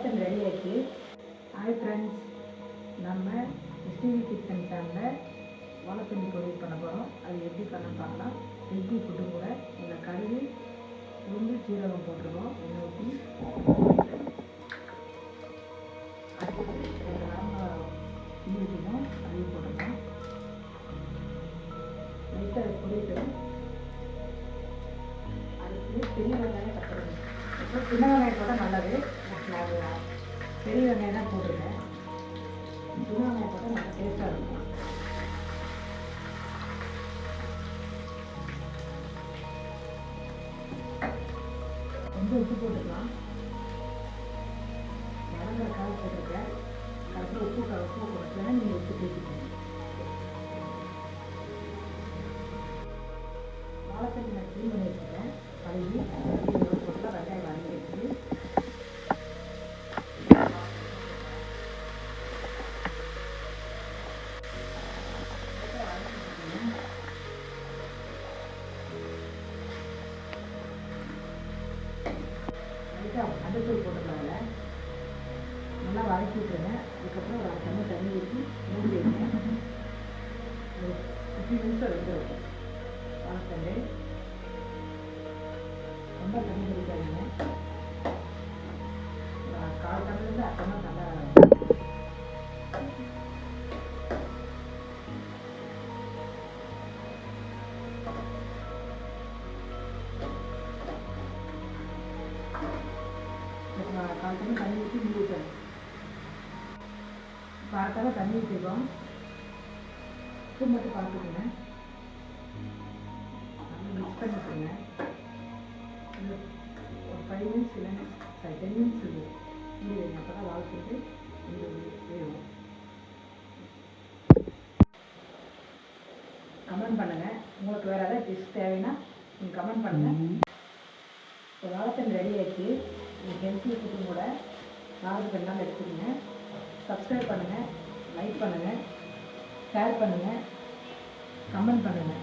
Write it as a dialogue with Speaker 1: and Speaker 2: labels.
Speaker 1: வாழைத்தண்டு ரெடி ஆச்சு. Hi friends, நம்ம எஸ்டிவி கிச்சன் சேனலில் வாழைத்தண்டு பொரியல் பண்ண போகிறோம். அது எப்படி பண்ண பார்க்கலாம். ஹெல்த்தி ஃபுட்டும் கூட. இந்த கடுகு உளுந்து சீரகம் போட்டுருக்கோம். எண்ணெய் ஊற்றி அடுத்து ரெண்டு கிராம்பு ஊற்றினோம், அதையும் போட்டுருக்கோம். லைட்டாக அது பொரியட்டும். அடுத்து பெரிய வெங்காயம் கட்டுறது. இப்போ சின்ன வெங்காயத்தோட நல்லது. நான் பெரிய வெங்காயம் தான் போட்டிருக்கேன். சின்ன வெங்காயத்தோட நல்லா டேஸ்ட்டாக இருக்கும். கொஞ்சம் உப்பு போட்டுக்கலாம். வளங்கிற காய் போட்டிருக்கேன். கடைசியில் உப்பு போட்டுருக்கேன். நீங்கள் உப்பு சேர்த்துக்கணும். வாழைத்தண்டு நான் க்ளீன் பண்ணி வச்சுருக்கேன். கழுவி போட்டுலாம் வெங்காயம் வதங்கி வச்சு மஞ்சத்தூள் போட்டுருக்காங்க. நல்லா வதக்கி விட்டுருங்க. அதுக்கப்புறம் ஒரு தண்ணி ஊற்றி மூடி வைங்க. ஒரு 15 நிமிஷம் வெந்துடும். வாழைத்தண்டு ரொம்ப தண்ணி குடிக்காதீங்க. கால் டம்ளர்லேருந்து அரை டம்ளர் நல்லா கால் டம்ளர் தண்ணி ஊற்றி மூடி வைக்கணும். இப்போ அரை டம்ளர் தண்ணி ஊற்றிடுவோம். உப்பு மட்டும் பார்த்துக்கோங்க. நல்லா மிக்ஸ் பண்ணிக்கோங்க. ஒரு 5 மினிட்ஸ் இல்லைன்னா 10 மினிட்ஸ் மூடி வைங்க. அப்போ தான் வாழைத்தண்டு வேகும். கமெண்ட் பண்ணுங்கள். உங்களுக்கு வேறு ஏதாவது டிஷ் தேவைன்னா நீங்கள் கமெண்ட் பண்ணுங்கள். இப்போ வாழைத்தண்டு ரெடி ஆச்சு. நீங்கள் ஹெல்த்தி ஃபுட்டும் கூட. வாழைத்தண்டு எல்லாம் எடுத்துக்கோங்க. சப்ஸ்கிரைப் பண்ணுங்கள், லைக் பண்ணுங்கள், ஷேர் பண்ணுங்கள், கமெண்ட் பண்ணுங்கள்.